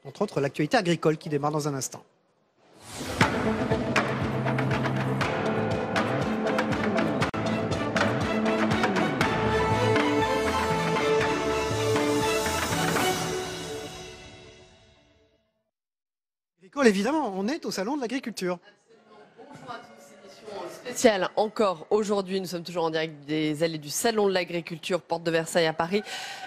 entre autres l'actualité agricole qui démarre dans un instant. Évidemment, on est au salon de l'agriculture. Bonjour à tous, émission spéciale encore aujourd'hui. Nous sommes toujours en direct des allées du salon de l'agriculture, porte de Versailles à Paris.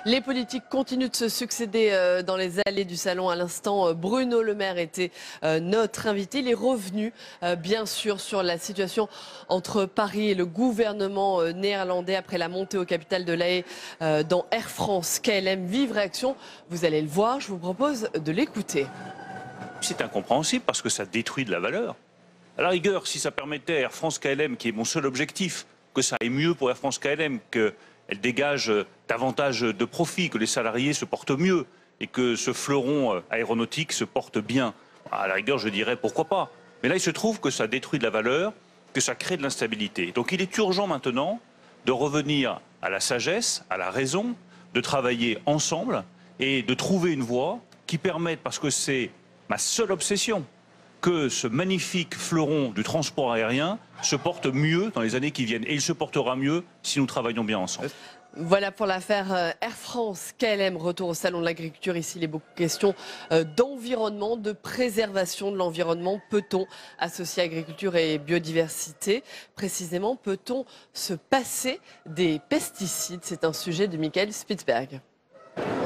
Les politiques continuent de se succéder dans les allées du salon. À l'instant, Bruno Le Maire était notre invité. Il est revenu bien sûr sur la situation entre Paris et le gouvernement néerlandais après la montée au capital de La Haye dans Air France KLM. Vive réaction, vous allez le voir, je vous propose de l'écouter. C'est incompréhensible parce que ça détruit de la valeur. À la rigueur, si ça permettait à Air France KLM, qui est mon seul objectif, que ça aille mieux pour Air France KLM, qu'elle dégage davantage de profit, que les salariés se portent mieux et que ce fleuron aéronautique se porte bien, à la rigueur, je dirais pourquoi pas. Mais là, il se trouve que ça détruit de la valeur, que ça crée de l'instabilité. Donc il est urgent maintenant de revenir à la sagesse, à la raison, de travailler ensemble et de trouver une voie qui permette, parce que c'est ma seule obsession, que ce magnifique fleuron du transport aérien se porte mieux dans les années qui viennent. Et il se portera mieux si nous travaillons bien ensemble. Voilà pour l'affaire Air France KLM. Retour au salon de l'agriculture. Ici, il est beaucoup question d'environnement, de préservation de l'environnement. Peut-on associer agriculture et biodiversité? Précisément, peut-on se passer des pesticides? C'est un sujet de Michael Spitzberg.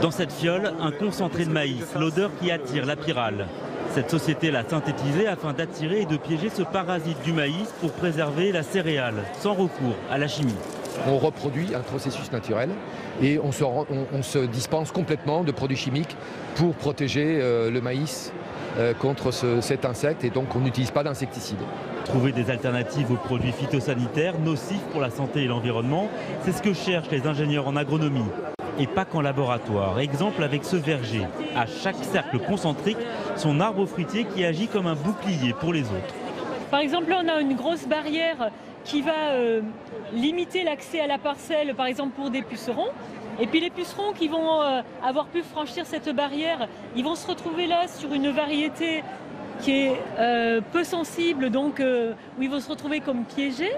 Dans cette fiole, un concentré de maïs, l'odeur qui attire la pyrale. Cette société l'a synthétisé afin d'attirer et de piéger ce parasite du maïs pour préserver la céréale, sans recours à la chimie. On reproduit un processus naturel et on se dispense complètement de produits chimiques pour protéger le maïs contre cet insecte, et donc on n'utilise pas d'insecticides. Trouver des alternatives aux produits phytosanitaires nocifs pour la santé et l'environnement, c'est ce que cherchent les ingénieurs en agronomie. Et pas qu'en laboratoire. Exemple avec ce verger. À chaque cercle concentrique, son arbre fruitier qui agit comme un bouclier pour les autres. Par exemple, là, on a une grosse barrière qui va limiter l'accès à la parcelle, par exemple pour des pucerons. Et puis les pucerons qui vont avoir pu franchir cette barrière, ils vont se retrouver là sur une variété qui est peu sensible, donc où ils vont se retrouver comme piégés.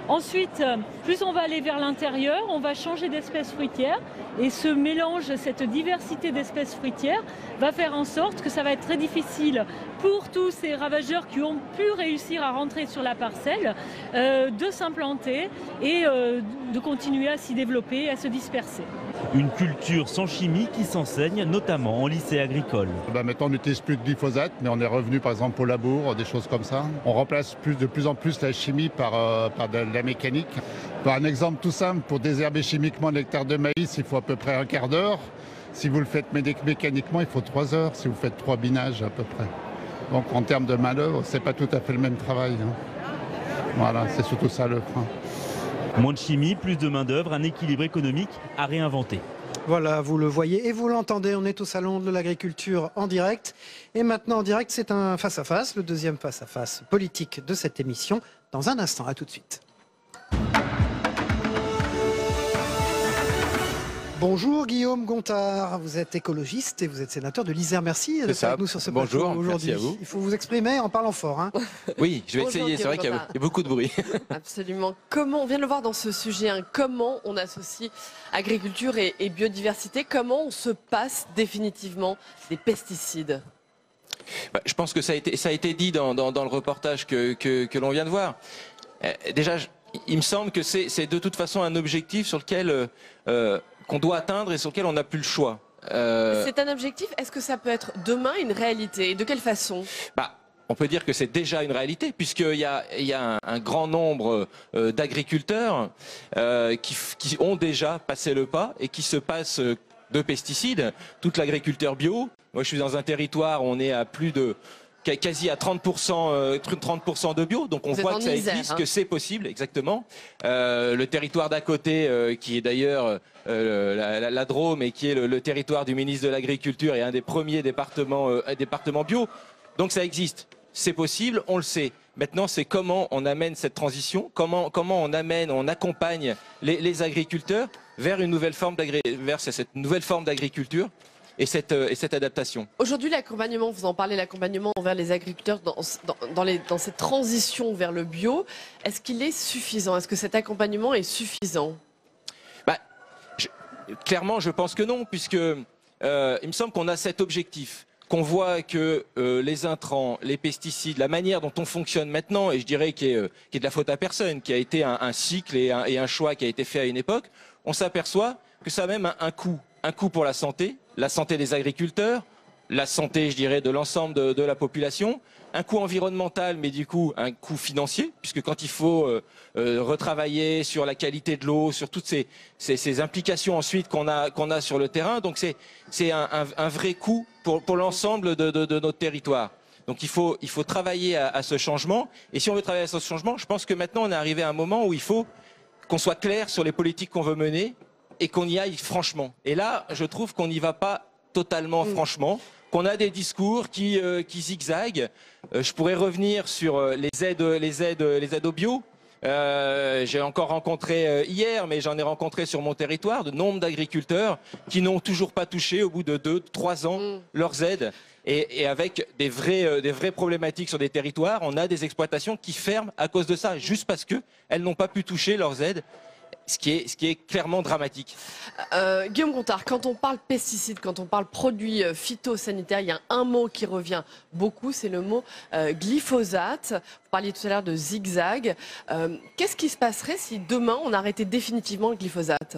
Ensuite, plus on va aller vers l'intérieur, on va changer d'espèce fruitière, et ce mélange, cette diversité d'espèces fruitières va faire en sorte que ça va être très difficile pour tous ces ravageurs qui ont pu réussir à rentrer sur la parcelle de s'implanter et de continuer à s'y développer, à se disperser. Une culture sans chimie qui s'enseigne notamment en lycée agricole. Maintenant on n'utilise plus de glyphosate, mais on est revenu par exemple au labour, des choses comme ça. On remplace de plus en plus la chimie par de la mécanique. Un exemple tout simple, pour désherber chimiquement l'hectare de maïs, il faut à peu près un quart d'heure. Si vous le faites mécaniquement, il faut 3 heures, si vous faites 3 binages à peu près. Donc en termes de main-d'œuvre, c'est pas tout à fait le même travail. Voilà, c'est surtout ça le frein. Moins de chimie, plus de main-d'œuvre, un équilibre économique à réinventer. Voilà, vous le voyez et vous l'entendez, on est au salon de l'agriculture en direct. Et maintenant en direct, c'est un face-à-face, le deuxième face-à-face politique de cette émission. Dans un instant, à tout de suite. Bonjour Guillaume Gontard, vous êtes écologiste et vous êtes sénateur de l'Isère. Merci d'être avec nous sur ce plateau aujourd'hui. Il faut vous exprimer en parlant fort. Hein. Oui, je vais essayer, c'est vrai qu'il y a beaucoup de bruit. Absolument. Comment, on vient de le voir dans ce sujet, comment on associe agriculture et biodiversité, comment on se passe définitivement des pesticides? Je pense que ça a été dit dans le reportage que l'on vient de voir. Déjà, il me semble que c'est de toute façon un objectif sur lequel qu'on doit atteindre et sur lequel on n'a plus le choix. C'est un objectif, est-ce que ça peut être demain une réalité? Et de quelle façon? On peut dire que c'est déjà une réalité, puisqu'il y a un grand nombre d'agriculteurs qui ont déjà passé le pas et qui se passent de pesticides. Toute l'agriculture bio, moi je suis dans un territoire où on est à plus de quasi à 30% de bio, donc on voit que ça existe, que c'est possible, exactement. Le territoire d'à côté, qui est d'ailleurs la Drôme et qui est le territoire du ministre de l'Agriculture, est un des premiers départements bio, donc ça existe, c'est possible, on le sait. Maintenant, c'est comment on amène cette transition, comment on accompagne les agriculteurs vers cette nouvelle forme d'agriculture et cette adaptation. Aujourd'hui, l'accompagnement, vous en parlez, l'accompagnement envers les agriculteurs dans cette transition vers le bio, est-ce qu'il est suffisant? Est-ce que cet accompagnement est suffisant? Clairement, je pense que non, puisque il me semble qu'on a cet objectif, qu'on voit que les intrants, les pesticides, la manière dont on fonctionne maintenant, et je dirais qui est de la faute à personne, qui a été un cycle et un choix qui a été fait à une époque, on s'aperçoit que ça a même un coût pour la santé des agriculteurs, la santé, je dirais, de l'ensemble de la population, un coût environnemental, mais du coup un coût financier, puisque quand il faut retravailler sur la qualité de l'eau, sur toutes ces implications ensuite qu'on a sur le terrain, donc c'est un vrai coût pour l'ensemble de notre territoire. Donc il faut travailler à ce changement, et si on veut travailler à ce changement, je pense que maintenant on est arrivé à un moment où il faut qu'on soit clair sur les politiques qu'on veut mener et qu'on y aille franchement. Et là, je trouve qu'on n'y va pas totalement franchement, qu'on a des discours qui zigzaguent. Je pourrais revenir sur les aides au bio. J'ai encore rencontré hier, mais j'en ai rencontré sur mon territoire, de nombre d'agriculteurs qui n'ont toujours pas touché au bout de 2-3 ans leurs aides. Et avec des vraies problématiques sur des territoires, on a des exploitations qui ferment à cause de ça, juste parce qu'elles n'ont pas pu toucher leurs aides. Ce qui est clairement dramatique. Guillaume Gontard, quand on parle pesticides, quand on parle produits phytosanitaires, il y a un mot qui revient beaucoup, c'est le mot glyphosate. Vous parliez tout à l'heure de zigzag. Qu'est-ce qui se passerait si demain on arrêtait définitivement le glyphosate?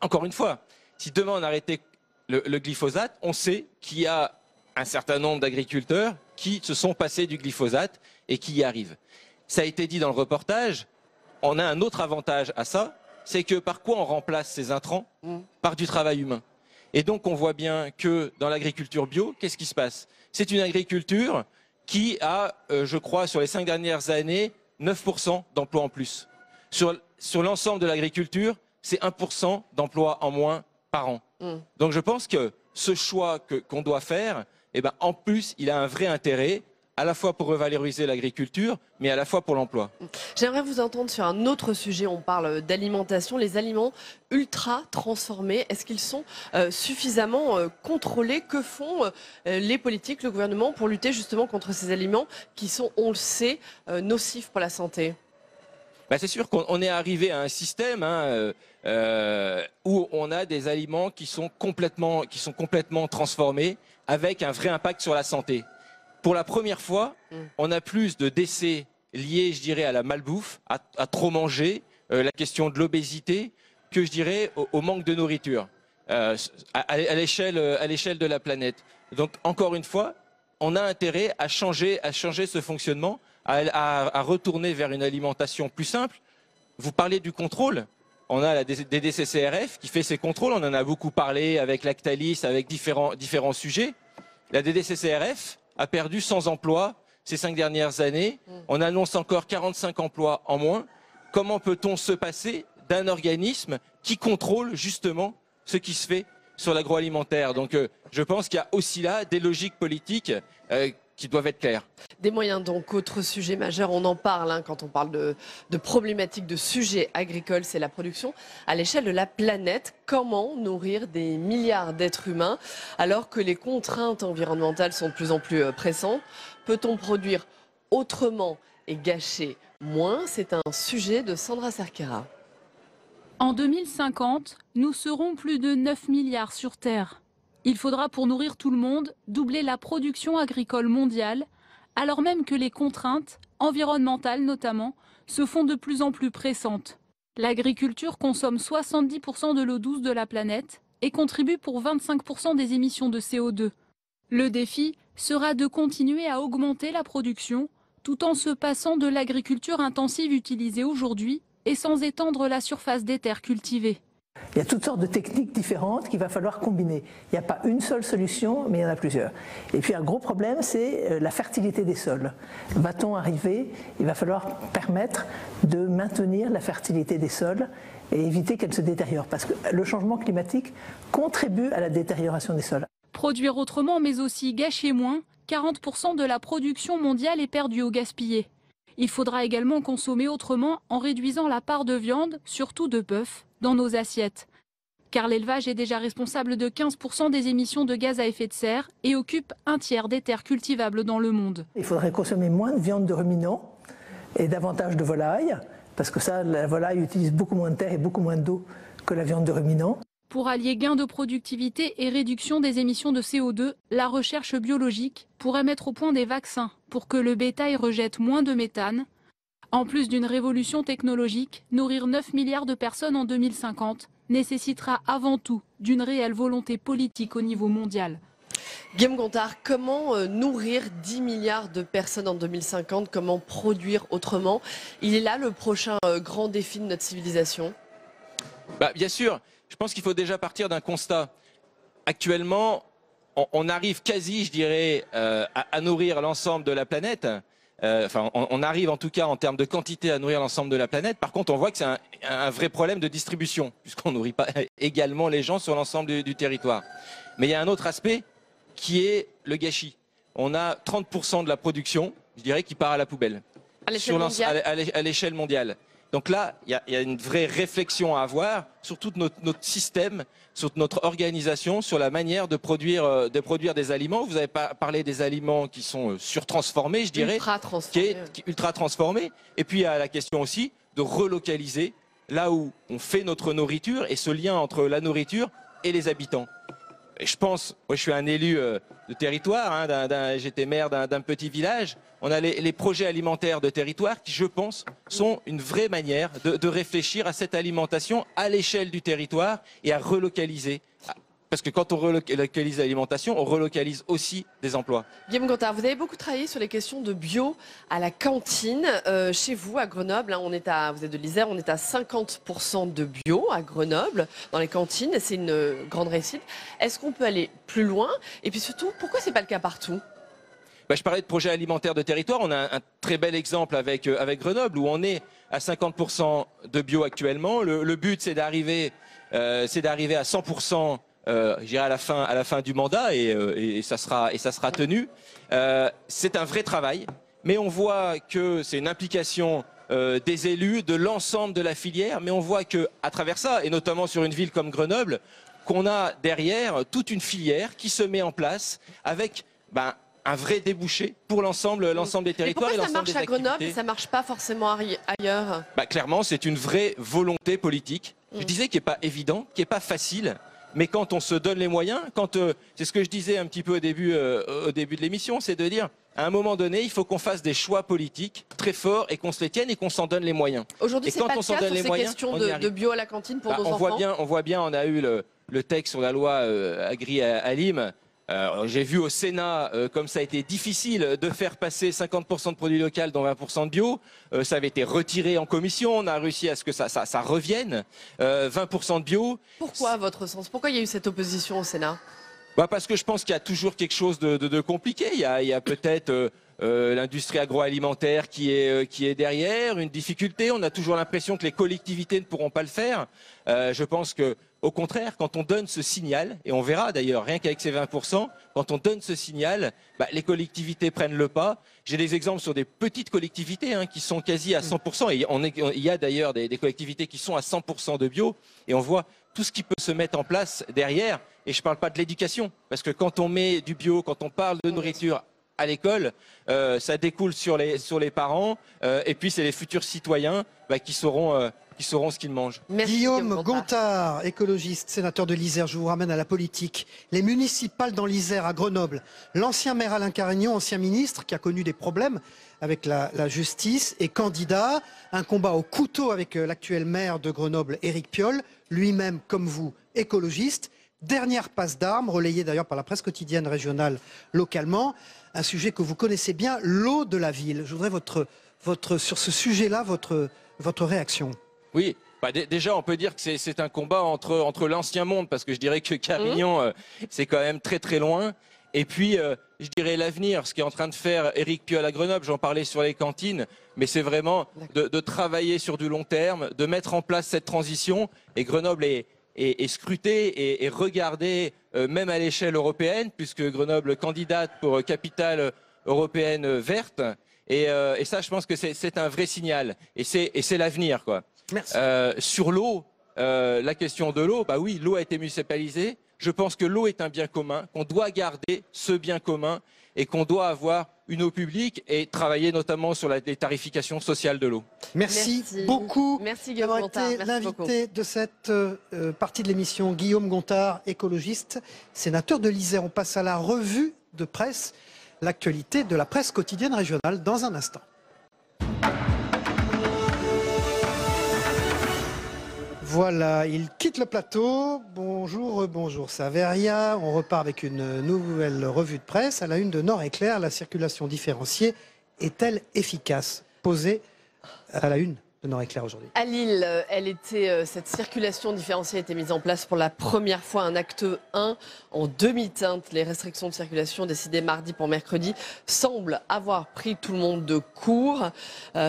Encore une fois, si demain on arrêtait le glyphosate, on sait qu'il y a un certain nombre d'agriculteurs qui se sont passés du glyphosate et qui y arrivent. Ça a été dit dans le reportage. On a un autre avantage à ça, c'est que par quoi on remplace ces intrants? Par du travail humain. Et donc on voit bien que dans l'agriculture bio, qu'est-ce qui se passe? C'est une agriculture qui a, je crois, sur les 5 dernières années, 9% d'emplois en plus. Sur l'ensemble de l'agriculture, c'est 1% d'emplois en moins par an. Donc je pense que ce choix qu'on doit faire, en plus, il a un vrai intérêt, à la fois pour revaloriser l'agriculture, mais à la fois pour l'emploi. J'aimerais vous entendre sur un autre sujet. On parle d'alimentation. Les aliments ultra transformés, est-ce qu'ils sont suffisamment contrôlés? Que font les politiques, le gouvernement, pour lutter justement contre ces aliments qui sont, on le sait, nocifs pour la santé? C'est sûr qu'on est arrivé à un système où on a des aliments qui sont complètement transformés, avec un vrai impact sur la santé. Pour la première fois, on a plus de décès liés, je dirais, à la malbouffe, à trop manger, la question de l'obésité, que je dirais au manque de nourriture à l'échelle de la planète. Donc, encore une fois, on a intérêt à changer ce fonctionnement, à retourner vers une alimentation plus simple. Vous parlez du contrôle. On a la DDCCRF qui fait ses contrôles. On en a beaucoup parlé avec Lactalis, avec différents sujets. La DDCCRF a perdu 100 emplois ces 5 dernières années. On annonce encore 45 emplois en moins. Comment peut-on se passer d'un organisme qui contrôle justement ce qui se fait sur l'agroalimentaire? Donc je pense qu'il y a aussi là des logiques politiques qui doivent être claires. Des moyens donc, autre sujet majeur, on en parle quand on parle de problématiques, de sujets agricoles, c'est la production à l'échelle de la planète. Comment nourrir des milliards d'êtres humains alors que les contraintes environnementales sont de plus en plus pressantes? Peut-on produire autrement et gâcher moins? C'est un sujet de Sandra Cerquera. En 2050, nous serons plus de 9 milliards sur Terre. Il faudra, pour nourrir tout le monde, doubler la production agricole mondiale, alors même que les contraintes, environnementales notamment, se font de plus en plus pressantes. L'agriculture consomme 70% de l'eau douce de la planète et contribue pour 25% des émissions de CO2. Le défi sera de continuer à augmenter la production, tout en se passant de l'agriculture intensive utilisée aujourd'hui et sans étendre la surface des terres cultivées. Il y a toutes sortes de techniques différentes qu'il va falloir combiner. Il n'y a pas une seule solution, mais il y en a plusieurs. Et puis un gros problème, c'est la fertilité des sols. Va-t-on arriver? Il va falloir permettre de maintenir la fertilité des sols et éviter qu'elle se détériore. Parce que le changement climatique contribue à la détérioration des sols. Produire autrement, mais aussi gâcher moins, 40% de la production mondiale est perdue ou gaspillée. Il faudra également consommer autrement en réduisant la part de viande, surtout de bœuf, dans nos assiettes. car l'élevage est déjà responsable de 15% des émissions de gaz à effet de serre et occupe un tiers des terres cultivables dans le monde. Il faudrait consommer moins de viande de ruminants et davantage de volailles, parce que ça, la volaille utilise beaucoup moins de terre et beaucoup moins d'eau que la viande de ruminants. Pour allier gain de productivité et réduction des émissions de CO2, la recherche biologique pourrait mettre au point des vaccins pour que le bétail rejette moins de méthane. En plus d'une révolution technologique, nourrir 9 milliards de personnes en 2050 nécessitera avant tout d'une réelle volonté politique au niveau mondial. Guillaume Gontard, comment nourrir 10 milliards de personnes en 2050? Comment produire autrement? Il est là le prochain grand défi de notre civilisation? Bien sûr, je pense qu'il faut déjà partir d'un constat. Actuellement, on arrive quasi, je dirais, à nourrir l'ensemble de la planète. On arrive en tout cas en termes de quantité à nourrir l'ensemble de la planète. Par contre, on voit que c'est un vrai problème de distribution, puisqu'on ne nourrit pas également les gens sur l'ensemble du territoire. Mais il y a un autre aspect qui est le gâchis. On a 30% de la production, je dirais, qui part à la poubelle. À l'échelle mondiale. Donc là, il y a une vraie réflexion à avoir sur tout notre système, sur notre organisation, sur la manière de produire des aliments. Vous avez parlé des aliments qui sont surtransformés, je dirais. Ultra transformés. Et puis il y a la question aussi de relocaliser là où on fait notre nourriture et ce lien entre la nourriture et les habitants. Et je pense, moi je suis un élu de territoire, j'étais maire d'un petit village. On a les projets alimentaires de territoire qui, je pense, sont une vraie manière de réfléchir à cette alimentation à l'échelle du territoire et à relocaliser. Parce que quand on relocalise l'alimentation, on relocalise aussi des emplois. Guillaume Gontard, vous avez beaucoup travaillé sur les questions de bio à la cantine. Chez vous, à Grenoble, vous êtes de l'Isère, on est à 50% de bio à Grenoble, dans les cantines. C'est une grande réussite. Est-ce qu'on peut aller plus loin? Et puis surtout, pourquoi ce n'est pas le cas partout? Je parlais de projets alimentaires de territoire. On a un très bel exemple avec Grenoble, où on est à 50% de bio actuellement. Le but, c'est d'arriver à 100%. Je dirais à la fin du mandat et ça sera tenu. C'est un vrai travail, mais on voit que c'est une implication des élus, de l'ensemble de la filière, mais on voit que à travers ça, et notamment sur une ville comme Grenoble, qu'on a derrière toute une filière qui se met en place avec un vrai débouché pour l'ensemble des territoires. Mais pourquoi ça marche à Grenoble et ça ne marche pas forcément ailleurs? Clairement, c'est une vraie volonté politique. Je disais qui n'est pas évident, qui n'est pas facile. Mais quand on se donne les moyens, c'est ce que je disais un petit peu au début de l'émission, c'est de dire, à un moment donné, il faut qu'on fasse des choix politiques très forts et qu'on se les tienne et qu'on s'en donne les moyens. Aujourd'hui, c'est pas le cas sur ces questions de bio à la cantine pour nos enfants. On voit bien, on a eu le texte sur la loi Agri-Alim. J'ai vu au Sénat comme ça a été difficile de faire passer 50% de produits locaux dont 20% de bio. Ça avait été retiré en commission, on a réussi à ce que ça revienne. 20% de bio. Pourquoi, à votre sens? Pourquoi il y a eu cette opposition au Sénat? Parce que je pense qu'il y a toujours quelque chose de compliqué. Il y a peut-être l'industrie agroalimentaire qui est derrière, une difficulté. On a toujours l'impression que les collectivités ne pourront pas le faire. Je pense que au contraire, quand on donne ce signal, et on verra d'ailleurs, rien qu'avec ces 20%, quand on donne ce signal, les collectivités prennent le pas. J'ai des exemples sur des petites collectivités qui sont quasi à 100%. Et il y a d'ailleurs des collectivités qui sont à 100% de bio. Et on voit tout ce qui peut se mettre en place derrière. Et je ne parle pas de l'éducation. Parce que quand on met du bio, quand on parle de nourriture à l'école, ça découle sur les parents. Et puis c'est les futurs citoyens qui sauront ce qu'ils mangent. Merci, Guillaume Gontard, écologiste, sénateur de l'Isère. Je vous ramène à la politique. Les municipales dans l'Isère, à Grenoble. L'ancien maire Alain Carignon, ancien ministre, qui a connu des problèmes avec la justice, est candidat. Un combat au couteau avec l'actuel maire de Grenoble, Éric Piolle, lui-même, comme vous, écologiste. Dernière passe d'armes, relayée d'ailleurs par la presse quotidienne régionale localement. Un sujet que vous connaissez bien, l'eau de la ville. Je voudrais sur ce sujet-là, votre réaction. Oui, déjà on peut dire que c'est un combat entre l'ancien monde, parce que je dirais que Carignon, c'est quand même très très loin. Et puis, je dirais l'avenir, ce qu'est en train de faire Éric Piolle à Grenoble, j'en parlais sur les cantines, mais c'est vraiment de travailler sur du long terme, de mettre en place cette transition. Et Grenoble est scruté et regardé même à l'échelle européenne, puisque Grenoble candidate pour capitale européenne verte. Et ça, je pense que c'est un vrai signal. Et c'est l'avenir, quoi. Merci. Sur l'eau, la question de l'eau, bah oui, l'eau a été municipalisée. Je pense que l'eau est un bien commun, qu'on doit garder ce bien commun et qu'on doit avoir une eau publique et travailler notamment sur les tarifications sociales de l'eau. Merci beaucoup. Merci Guillaume Gontard. Été l'invité de cette partie de l'émission, Guillaume Gontard, écologiste, sénateur de l'Isère. On passe à la revue de presse, l'actualité de la presse quotidienne régionale dans un instant. Voilà, il quitte le plateau. Bonjour, bonjour Saveria. On repart avec une nouvelle revue de presse. À la une de Nord-Éclair, la circulation différenciée est-elle efficace? Posée à la une de Nord-Éclair aujourd'hui. À Lille, cette circulation différenciée a été mise en place pour la première fois, un acte 1 en demi-teinte. Les restrictions de circulation décidées mardi pour mercredi semblent avoir pris tout le monde de court.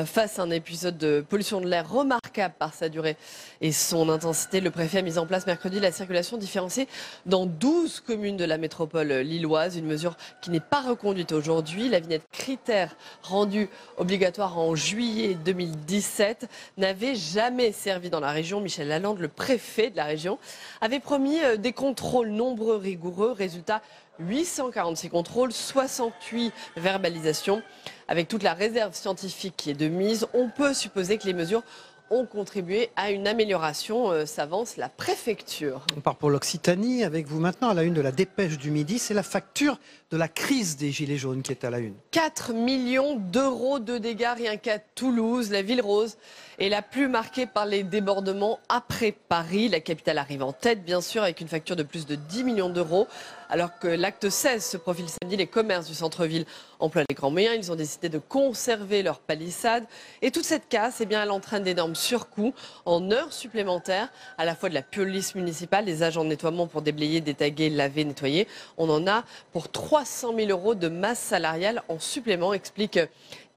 Face à un épisode de pollution de l'air remarquable par sa durée et son intensité, le préfet a mis en place mercredi la circulation différenciée dans 12 communes de la métropole lilloise. Une mesure qui n'est pas reconduite aujourd'hui. La vignette critère rendue obligatoire en juillet 2017 n'avait jamais servi dans la région. Michel Lalande, le préfet de la région, avait promis des contrôles nombreux, rigoureux. Résultat, 846 contrôles, 68 verbalisations. Avec toute la réserve scientifique qui est de mise, on peut supposer que les mesures ont contribué à une amélioration, s'avance la préfecture. On part pour l'Occitanie avec vous maintenant à la une de la Dépêche du Midi. C'est la facture de la crise des Gilets jaunes qui est à la une. 4 millions d'euros de dégâts rien qu'à Toulouse. La ville rose est la plus marquée par les débordements après Paris. La capitale arrive en tête, bien sûr, avec une facture de plus de 10 millions d'euros. Alors que l'acte 16 se profile samedi, les commerces du centre-ville emploient les grands moyens. Ils ont décidé de conserver leur palissade. Et toute cette casse, elle entraîne d'énormes surcoûts en heures supplémentaires, à la fois de la police municipale, des agents de nettoiement pour déblayer, détaguer, laver, nettoyer. On en a pour 300 000 euros de masse salariale en supplément, explique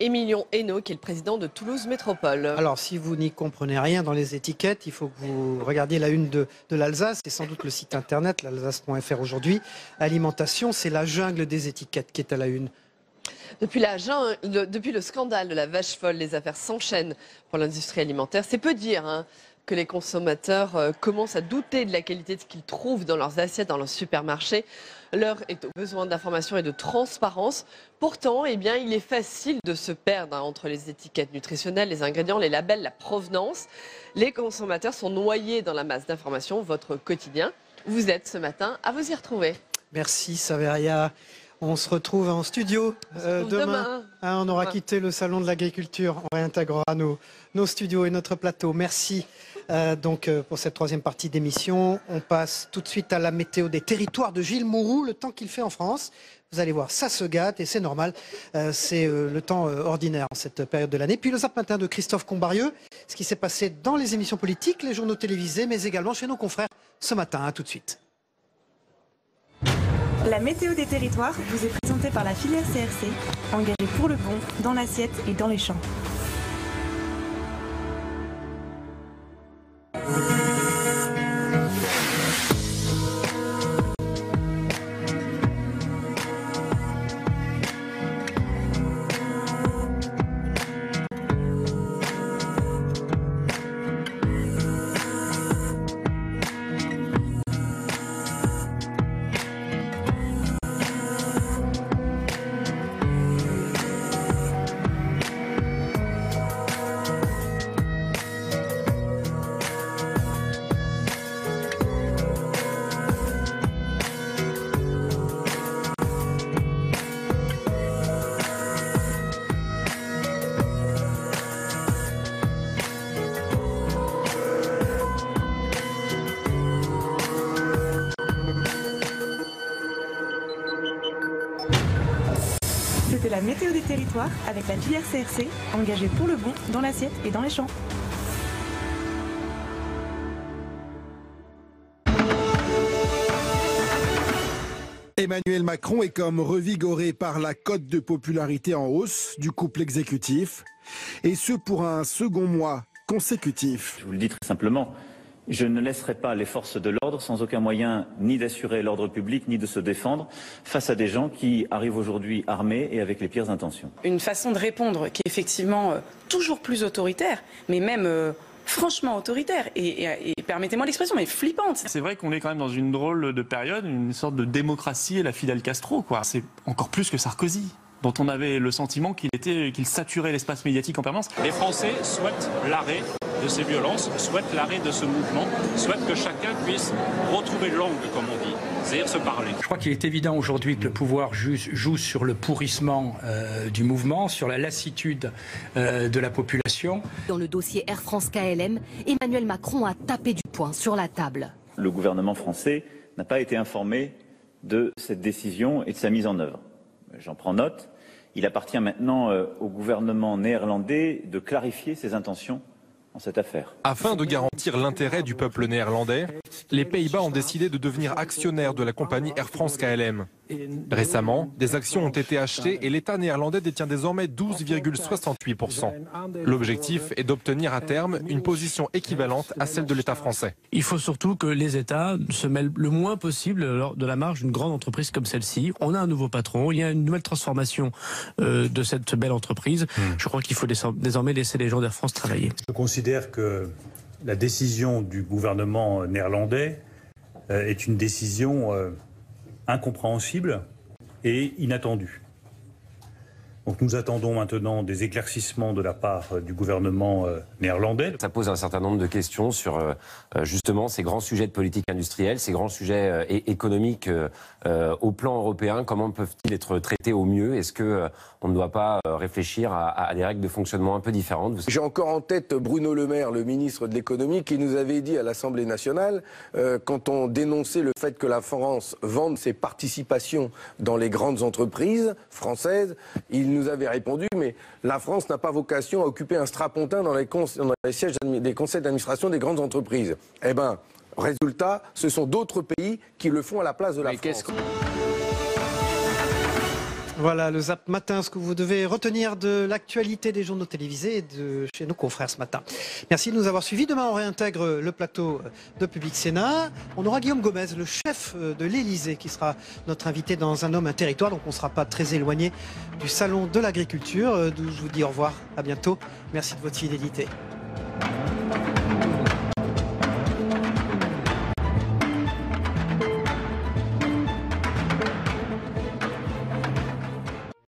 Émilion Hainaut, qui est le président de Toulouse Métropole. Alors, si vous n'y comprenez rien dans les étiquettes, il faut que vous regardiez la une de l'Alsace et sans doute le site internet, l'alsace.fr aujourd'hui. Alimentation, c'est la jungle des étiquettes qui est à la une. Depuis le scandale de la vache folle, les affaires s'enchaînent pour l'industrie alimentaire. C'est peu dire que les consommateurs commencent à douter de la qualité de ce qu'ils trouvent dans leurs assiettes, dans leurs supermarchés. L'heure est au besoin d'information et de transparence. Pourtant, il est facile de se perdre entre les étiquettes nutritionnelles, les ingrédients, les labels, la provenance. Les consommateurs sont noyés dans la masse d'informations. Votre quotidien, vous êtes ce matin à vous y retrouver. Merci Saveria. On se retrouve en studio demain. On aura quitté le salon de l'agriculture. On réintégrera nos studios et notre plateau. Merci pour cette troisième partie d'émission. On passe tout de suite à la météo des territoires de Gilles Mourou. Le temps qu'il fait en France, vous allez voir, ça se gâte et c'est normal. C'est le temps ordinaire en cette période de l'année. Puis le Zap Matin de Christophe Combarieux. Ce qui s'est passé dans les émissions politiques, les journaux télévisés, mais également chez nos confrères ce matin. À tout de suite. La météo des territoires vous est présentée par la filière CRC, engagée pour le bon, dans l'assiette et dans les champs. C'était la météo des territoires avec la filière CRC, engagée pour le bon, dans l'assiette et dans les champs. Emmanuel Macron est comme revigoré par la cote de popularité en hausse du couple exécutif, et ce pour un second mois consécutif. Je vous le dis très simplement, je ne laisserai pas les forces de l'ordre sans aucun moyen ni d'assurer l'ordre public ni de se défendre face à des gens qui arrivent aujourd'hui armés et avec les pires intentions. Une façon de répondre qui est effectivement toujours plus autoritaire, mais même franchement autoritaire et permettez-moi l'expression, mais flippante. C'est vrai qu'on est quand même dans une drôle de période, une sorte de démocratie à la Fidel Castro, quoi. C'est encore plus que Sarkozy, dont on avait le sentiment qu'il saturait l'espace médiatique en permanence. Les Français souhaitent l'arrêt de ces violences, souhaitent l'arrêt de ce mouvement, souhaitent que chacun puisse retrouver l'angle, comme on dit, c'est-à-dire se parler. Je crois qu'il est évident aujourd'hui que le pouvoir joue sur le pourrissement du mouvement, sur la lassitude de la population. Dans le dossier Air France KLM, Emmanuel Macron a tapé du poing sur la table. Le gouvernement français n'a pas été informé de cette décision et de sa mise en œuvre. J'en prends note. Il appartient maintenant au gouvernement néerlandais de clarifier ses intentions en cette affaire. Afin de garantir l'intérêt du peuple néerlandais, les Pays-Bas ont décidé de devenir actionnaires de la compagnie Air France KLM. Récemment, des actions ont été achetées et l'État néerlandais détient désormais 12,68%. L'objectif est d'obtenir à terme une position équivalente à celle de l'État français. Il faut surtout que les États se mêlent le moins possible de la marge d'une grande entreprise comme celle-ci. On a un nouveau patron, il y a une nouvelle transformation de cette belle entreprise. Je crois qu'il faut désormais laisser les gens d'Air France travailler. Je considère que la décision du gouvernement néerlandais est une décision incompréhensible et inattendue. Donc nous attendons maintenant des éclaircissements de la part du gouvernement néerlandais. Ça pose un certain nombre de questions sur justement ces grands sujets de politique industrielle, ces grands sujets économiques au plan européen. Comment peuvent-ils être traités au mieux? Est-ce qu'on ne doit pas réfléchir à des règles de fonctionnement un peu différentes? J'ai encore en tête Bruno Le Maire, le ministre de l'économie, qui nous avait dit à l'Assemblée nationale, quand on dénonçait le fait que la France vende ses participations dans les grandes entreprises françaises, il nous avait répondu, mais la France n'a pas vocation à occuper un strapontin dans les sièges des conseils d'administration des grandes entreprises. Eh bien, résultat, ce sont d'autres pays qui le font à la place de la France. Voilà le Zap Matin, ce que vous devez retenir de l'actualité des journaux télévisés et de chez nos confrères ce matin. Merci de nous avoir suivis. Demain, on réintègre le plateau de Public Sénat. On aura Guillaume Gomez, le chef de l'Élysée, qui sera notre invité dans Un homme, un territoire. Donc on ne sera pas très éloigné du salon de l'agriculture, d'où je vous dis au revoir, à bientôt. Merci de votre fidélité.